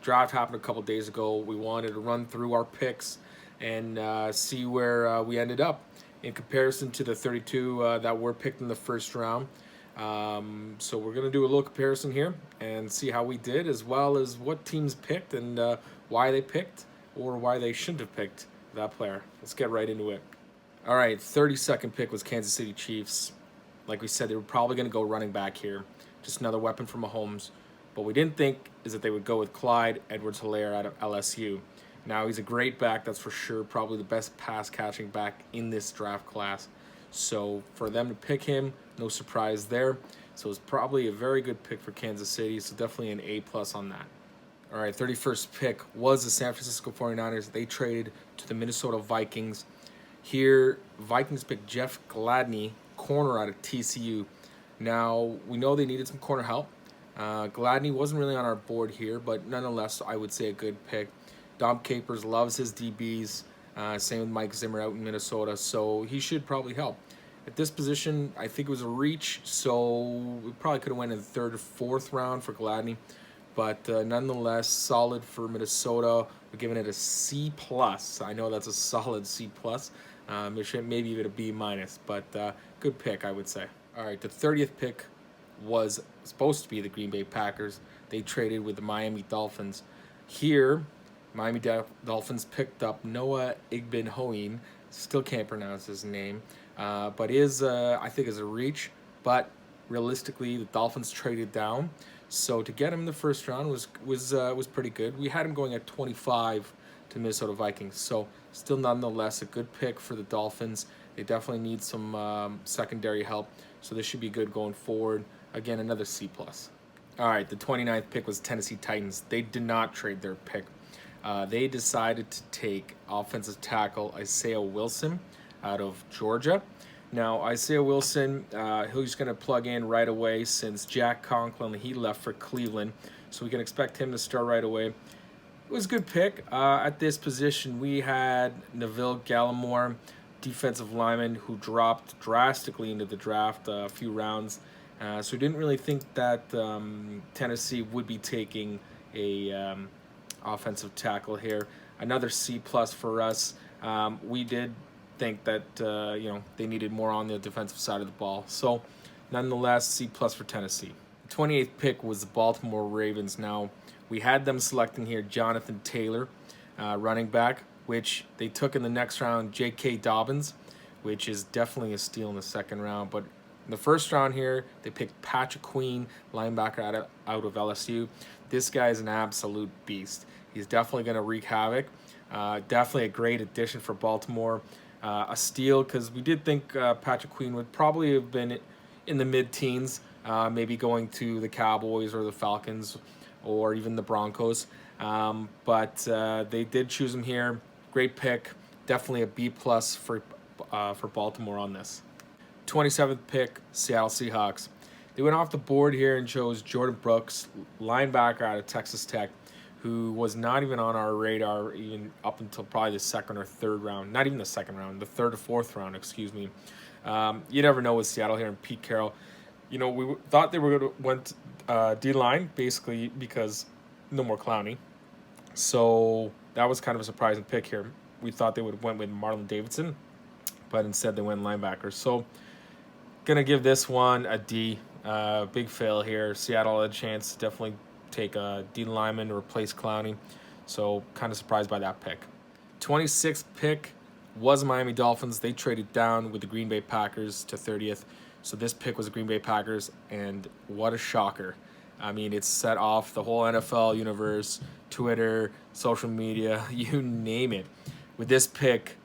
draft happened a couple days ago. We wanted to run through our picks and see where we ended up in comparison to the 32 that were picked in the first round. So we're going to do a little comparison here and see how we did, as well as what teams picked and why they picked or why they shouldn't have picked that player. Let's get right into it. All right, 32nd pick was Kansas City Chiefs. Like we said, they were probably going to go running back here. Just another weapon for Mahomes. But we didn't think is that they would go with Clyde Edwards-Helaire out of LSU. Now, he's a great back, that's for sure. Probably the best pass-catching back in this draft class. So for them to pick him, no surprise there. So it's probably a very good pick for Kansas City. So definitely an A+ on that. All right, 31st pick was the San Francisco 49ers. They traded to the Minnesota Vikings. Here, Vikings picked Jeff Gladney, corner out of TCU. Now, we know they needed some corner help. Gladney wasn't really on our board here, but nonetheless, I would say a good pick. Dom Capers loves his DBs. Same with Mike Zimmer out in Minnesota, so he should probably help. At this position, I think it was a reach, so we probably could have went in the 3rd or 4th round for Gladney. But nonetheless, solid for Minnesota. We're giving it a C+. I know that's a solid C+. Maybe even a B-, but good pick, I would say. All right, the 30th pick was supposed to be the Green Bay Packers. They traded with the Miami Dolphins. Here, Miami Dolphins picked up Noah Igbenhoin. Still can't pronounce his name, but I think is a reach. But realistically, the Dolphins traded down, so to get him in the first round was pretty good. We had him going at 25 to Minnesota Vikings, so still nonetheless a good pick for the Dolphins. They definitely need some secondary help, so this should be good going forward. Again, another C+. All right, the 29th pick was Tennessee Titans. They did not trade their pick. They decided to take offensive tackle Isaiah Wilson out of Georgia. Now, Isaiah Wilson, he's going to plug in right away since Jack Conklin, he left for Cleveland, so we can expect him to start right away. It was a good pick. At this position, we had Neville Gallimore, defensive lineman, who dropped drastically into the draft a few rounds. So we didn't really think that Tennessee would be taking a offensive tackle here. Another C+ for us. We did think that they needed more on the defensive side of the ball. So nonetheless, C+ for Tennessee. The 28th pick was the Baltimore Ravens. Now, we had them selecting here Jonathan Taylor, running back, which they took in the next round, J.K. Dobbins, which is definitely a steal in the second round. But in the first round here, they picked Patrick Queen, linebacker out of LSU. This guy is an absolute beast. He's definitely going to wreak havoc. Definitely a great addition for Baltimore. A steal, because we did think Patrick Queen would probably have been in the mid-teens, maybe going to the Cowboys or the Falcons or even the Broncos. But they did choose him here. Great pick. Definitely a B+ for Baltimore on this. 27th pick, Seattle Seahawks. They went off the board here and chose Jordan Brooks, linebacker out of Texas Tech, who was not even on our radar even up until probably the 2nd or 3rd round. Not even the 2nd round, the 3rd or 4th round, excuse me. You never know with Seattle here and Pete Carroll. We thought they were going to went D-line, basically, because no more Clowney. So that was kind of a surprising pick here. We thought they would have went with Marlon Davidson, but instead they went linebacker. So gonna give this one a D. Big fail here. Seattle had a chance to definitely take a D lineman to replace Clowney. So kind of surprised by that pick. 26th pick was Miami Dolphins. They traded down with the Green Bay Packers to 30th. So this pick was the Green Bay Packers, and what a shocker. I mean, it's set off the whole NFL universe, Twitter, social media, you name it. With this pick,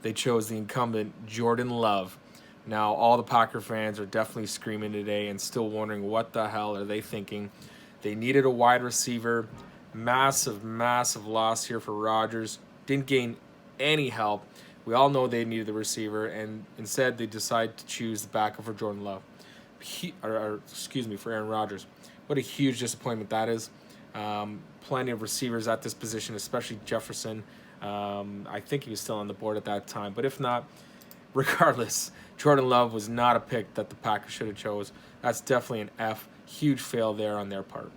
they chose the incumbent Jordan Love. Now, all the Packer fans are definitely screaming today and still wondering what the hell are they thinking. They needed a wide receiver. Massive, massive loss here for Rodgers. Didn't gain any help. We all know they needed the receiver, and instead they decided to choose the backup for Jordan Love. For Aaron Rodgers. What a huge disappointment that is. Plenty of receivers at this position, especially Jefferson. I think he was still on the board at that time. But if not, regardless, Jordan Love was not a pick that the Packers should have chose. That's definitely an F. Huge fail there on their part.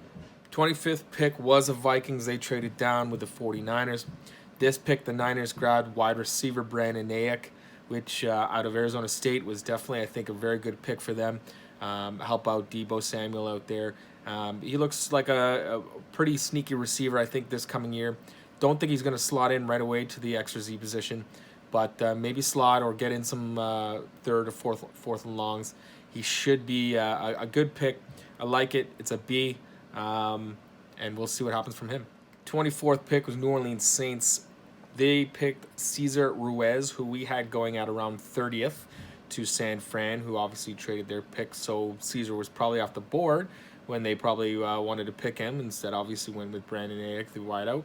25th pick was the Vikings. They traded down with the 49ers. This pick, the Niners grabbed wide receiver Brandon Ayuk, which out of Arizona State was definitely, I think, a very good pick for them. Help out Deebo Samuel out there. He looks like a pretty sneaky receiver, I think, this coming year. Don't think he's going to slot in right away to the extra Z position, but maybe slot or get in some third or fourth and longs. He should be a good pick. I like it. It's a B, and we'll see what happens from him. 24th pick was New Orleans Saints. They picked Cesar Ruiz, who we had going at around 30th, to San Fran, who obviously traded their pick. So Cesar was probably off the board when they probably wanted to pick him. Instead, obviously went with Brandon Ayuk, the wideout.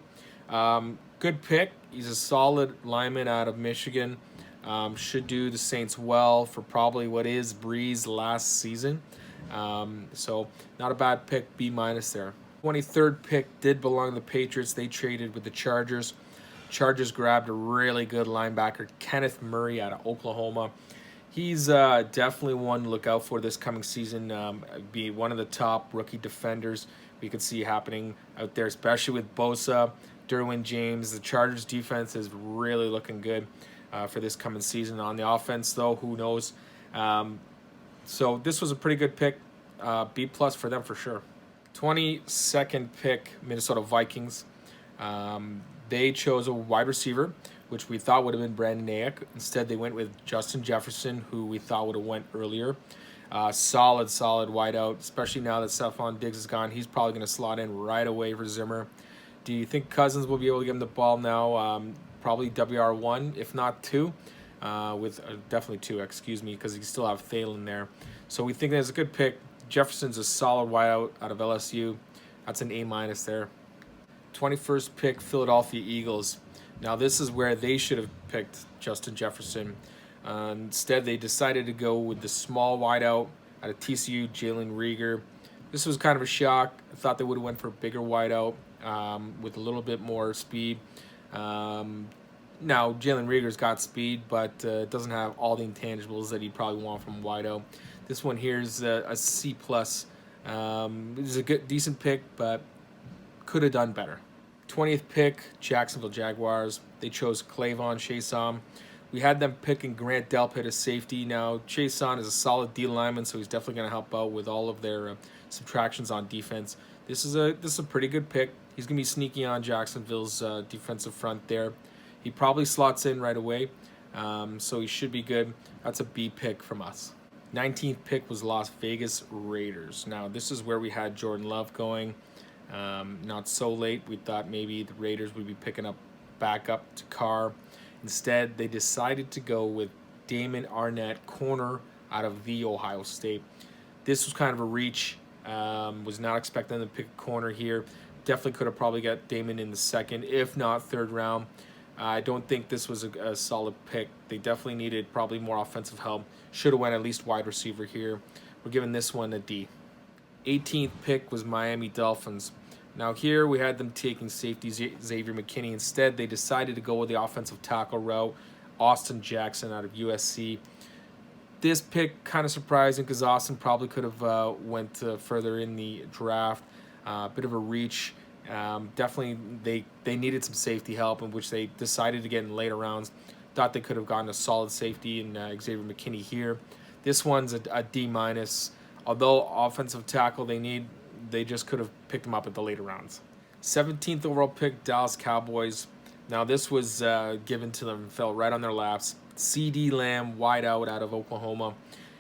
Good pick. He's a solid lineman out of Michigan. Should do the Saints well for probably what is Bree's last season. So not a bad pick, B- there. 23rd pick did belong to the Patriots. They traded with the Chargers. Chargers grabbed a really good linebacker, Kenneth Murray out of Oklahoma. He's definitely one to look out for this coming season. Be one of the top rookie defenders we could see happening out there, especially with Bosa, Derwin James. The Chargers defense is really looking good for this coming season. On the offense, though, who knows? So this was a pretty good pick. B+ for them for sure. 22nd pick, Minnesota Vikings. They chose a wide receiver, which we thought would have been Brandon Ayuk. Instead, they went with Justin Jefferson, who we thought would have went earlier. Solid wideout, especially now that Stephon Diggs is gone. He's probably going to slot in right away for Zimmer. Do you think Cousins will be able to give him the ball now? Probably WR1, if not 2. With definitely 2, excuse me, because you still have Thielen there. So we think that's a good pick. Jefferson's a solid wideout out of LSU. That's an A- there. 21st pick, Philadelphia Eagles. Now this is where they should have picked Justin Jefferson. Instead, they decided to go with the small wideout out of TCU, Jalen Reagor. This was kind of a shock. I thought they would have went for a bigger wideout with a little bit more speed. Now, Jalen Reagor's got speed, but doesn't have all the intangibles that he'd probably want from wideout. This one here is a C+. It was a decent pick, but could have done better. 20th pick, Jacksonville Jaguars. They chose Clavon Chaisson. We had them picking Grant Delpit as safety. Now, Chaisson is a solid D lineman, so he's definitely going to help out with all of their subtractions on defense. This is a pretty good pick. He's going to be sneaky on Jacksonville's defensive front there. He probably slots in right away, so he should be good. That's a B pick from us. 19th pick was Las Vegas Raiders. Now, this is where we had Jordan Love going. Not so late. We thought maybe the Raiders would be picking up back up to Carr. Instead, they decided to go with Damon Arnett, corner out of The Ohio State. This was kind of a reach. Was not expecting them to pick a corner here. Definitely could have probably got Damon in the second, if not third round. I don't think this was a solid pick. They definitely needed probably more offensive help. Should have went at least wide receiver here. We're giving this one a D. 18th pick was Miami Dolphins. Now here we had them taking safety Xavier McKinney. Instead, they decided to go with the offensive tackle route, Austin Jackson out of USC. This pick kind of surprising because Austin probably could have went further in the draft. Bit of a reach. Definitely they needed some safety help, in which they decided to get in later rounds. Thought they could have gotten a solid safety in Xavier McKinney here. This one's a D-. Although offensive tackle they just could have picked him up at the later rounds. 17th overall pick, Dallas Cowboys. Now this was given to them, fell right on their laps. CeeDee Lamb, wideout out of Oklahoma.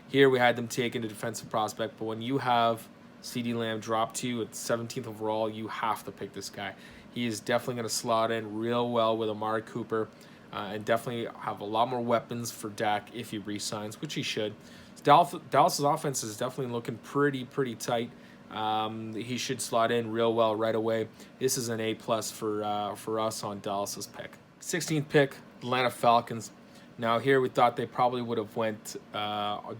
Here we had them taking a defensive prospect, but when you have CeeDee Lamb drop to you at 17th overall, you have to pick this guy. He is definitely going to slot in real well with Amari Cooper and definitely have a lot more weapons for Dak if he re-signs, which he should. Dallas's offense is definitely looking pretty tight. He should slot in real well right away. This is an A+ for us on Dallas's pick. 16th pick, Atlanta Falcons. Now here we thought they probably would have went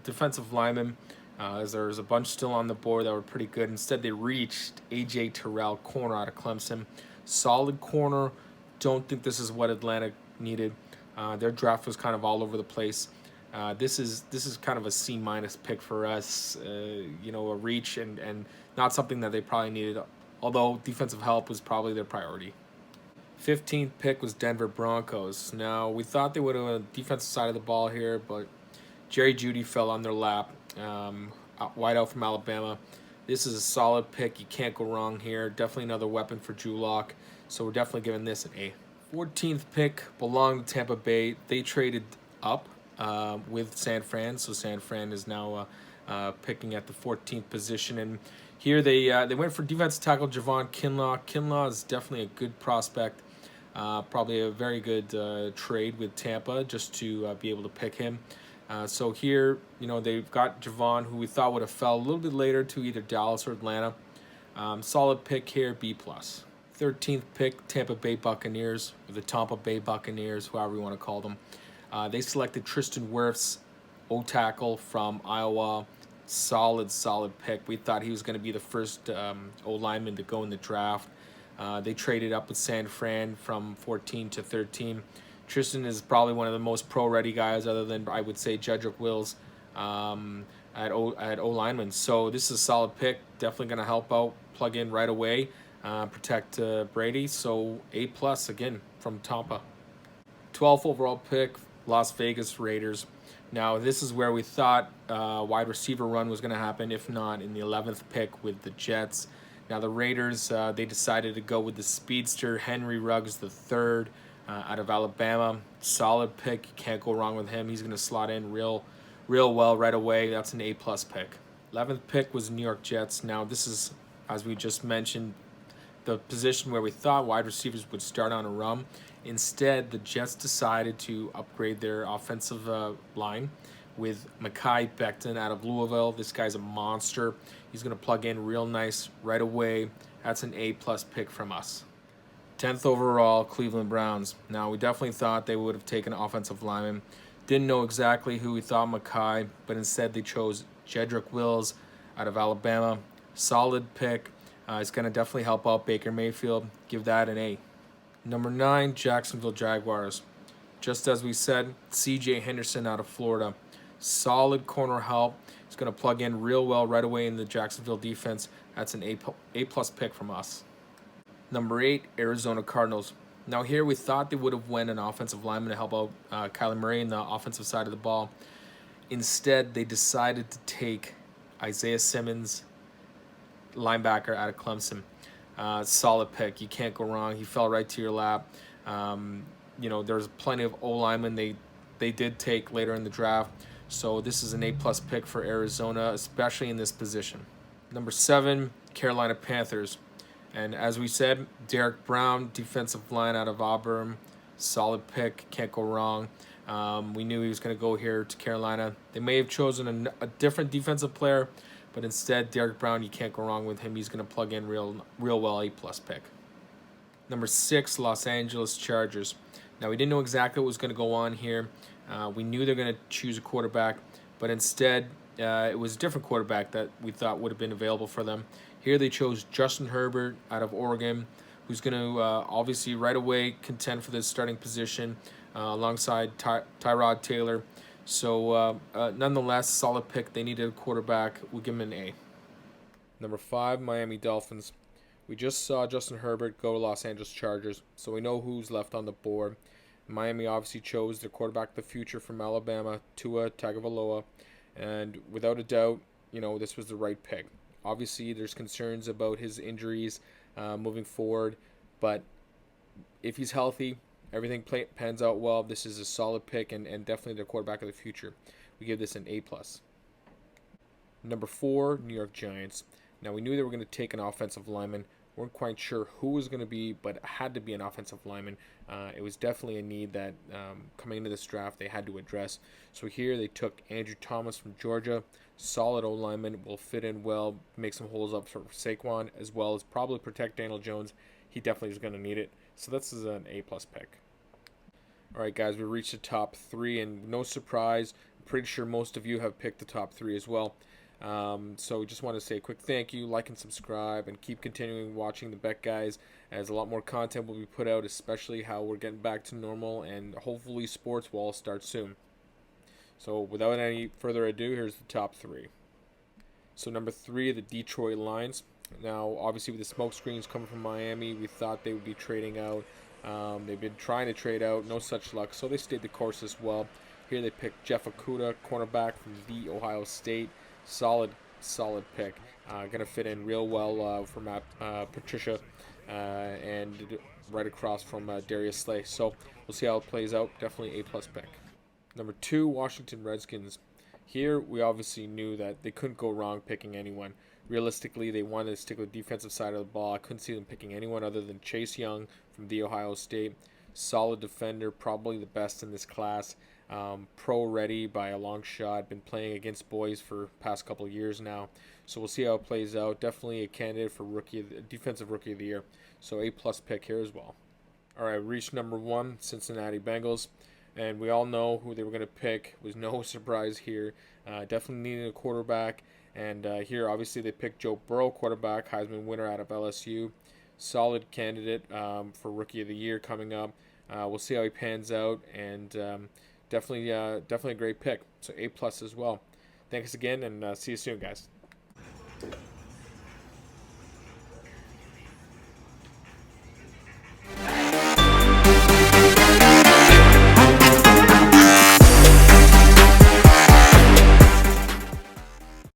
defensive lineman, as there was a bunch still on the board that were pretty good. Instead, they reached A.J. Terrell, corner out of Clemson. Solid corner. Don't think this is what Atlanta needed. Their draft was kind of all over the place. This is kind of a C- pick for us. A reach and not something that they probably needed although defensive help was probably their priority. 15th pick was Denver Broncos. Now, we thought they would have a defensive side of the ball here, but Jerry Jeudy fell on their lap. Wide out from Alabama. This is a solid pick. You can't go wrong here. Definitely another weapon for Drew Lock. So we're definitely giving this an A. 14th pick belonged to Tampa Bay. They traded up with San Fran. So San Fran is now picking at the 14th position. And here they went for defensive tackle Javon Kinlaw. Kinlaw is definitely a good prospect. Probably a very good trade with Tampa just to be able to pick him. So here, they've got Javon, who we thought would have fell a little bit later to either Dallas or Atlanta. Solid pick here, B+. 13th pick, Tampa Bay Buccaneers, or the Tampa Bay Buccaneers, however you want to call them. They selected Tristan Wirfs, O-tackle from Iowa. Solid pick. We thought he was going to be the first O-lineman to go in the draft. They traded up with San Fran from 14 to 13. Tristan is probably one of the most pro-ready guys, other than, I would say, Jedrick Wills at O-lineman. So this is a solid pick. Definitely going to help out, plug in right away, protect Brady. So A+ again from Tampa. 12th overall pick, Las Vegas Raiders. Now, this is where we thought wide receiver run was going to happen, if not in the 11th pick with the Jets. Now, the Raiders, they decided to go with the speedster Henry Ruggs III out of Alabama. Solid pick. You can't go wrong with him. He's going to slot in real well right away. That's an A+ pick. 11th pick was New York Jets. Now, this is, as we just mentioned, the position where we thought wide receivers would start on a run. Instead, the Jets decided to upgrade their offensive line with Mekhi Becton out of Louisville. This guy's a monster. He's going to plug in real nice right away. That's an A+ pick from us. 10th overall, Cleveland Browns. Now, we definitely thought they would have taken an offensive lineman. Didn't know exactly who we thought Mekhi, but instead they chose Jedrick Wills out of Alabama. Solid pick. It's going to definitely help out Baker Mayfield. Give that an A. Number 9, Jacksonville Jaguars. Just as we said, C.J. Henderson out of Florida. Solid corner help. He's going to plug in real well right away in the Jacksonville defense. That's an A+ pick from us. Number 8, Arizona Cardinals. Now here we thought they would have went an offensive lineman to help out Kyler Murray in the offensive side of the ball. Instead, they decided to take Isaiah Simmons, linebacker out of Clemson. Solid pick. You can't go wrong. He fell right to your lap. There's plenty of O-linemen they did take later in the draft. So this is an A+ pick for Arizona, especially in this position. Number 7, Carolina Panthers. And as we said, Derek Brown, defensive line out of Auburn. Solid pick. Can't go wrong. We knew he was going to go here to Carolina. They may have chosen a different defensive player, but instead, Derek Brown, you can't go wrong with him. He's going to plug in real well, A+ pick. Number 6, Los Angeles Chargers. Now, we didn't know exactly what was going to go on here. We knew they're going to choose a quarterback, but instead, it was a different quarterback that we thought would have been available for them. Here they chose Justin Herbert out of Oregon, who's going to obviously right away contend for this starting position alongside Tyrod Taylor. So nonetheless, solid pick. They needed a quarterback. We'll give him an A. Number 5, Miami Dolphins. We just saw Justin Herbert go to Los Angeles Chargers, so we know who's left on the board. Miami obviously chose their quarterback of the future from Alabama, Tua Tagovailoa, and without a doubt, this was the right pick. Obviously, there's concerns about his injuries moving forward, but if he's healthy, everything pans out well. This is a solid pick and definitely their quarterback of the future. We give this an A+. Number 4, New York Giants. Now, we knew they were going to take an offensive lineman. Weren't quite sure who was going to be, but it had to be an offensive lineman. It was definitely a need that coming into this draft they had to address. So here they took Andrew Thomas from Georgia. Solid O-lineman, will fit in well, make some holes up for Saquon, as well as probably protect Daniel Jones. He definitely is going to need it. So this is an A+ pick. All right, guys, we reached the top 3, and no surprise, I'm pretty sure most of you have picked the top 3 as well. So we just want to say a quick thank you, like and subscribe, and keep continuing watching the Bet Guys, as a lot more content will be put out, especially how we're getting back to normal, and hopefully sports will all start soon. So without any further ado, here's the top 3. So number 3, the Detroit Lions. Now, obviously, with the smoke screens coming from Miami, we thought they would be trading out. They've been trying to trade out, no such luck, so they stayed the course as well. Here they picked Jeff Okuda, cornerback from the Ohio State. Solid pick. Going to fit in real well for Matt Patricia and right across from Darius Slay. So we'll see how it plays out. Definitely A plus pick. Number 2, Washington Redskins. Here, we obviously knew that they couldn't go wrong picking anyone. Realistically, they wanted to stick with the defensive side of the ball. I couldn't see them picking anyone other than Chase Young from the Ohio State. Solid defender, probably the best in this class. Pro ready by a long shot. Been playing against boys for past couple of years now, so we'll see how it plays out. Definitely a candidate for defensive rookie of the year. So A plus pick here as well. All right, reached number 1, Cincinnati Bengals, and we all know who they were going to pick. Was no surprise here. Definitely needed a quarterback, and here obviously they picked Joe Burrow, quarterback, Heisman winner out of LSU. Solid candidate for rookie of the year coming up. We'll see how he pans out, and definitely a great pick. So A plus as well. Thanks again, and see you soon, guys.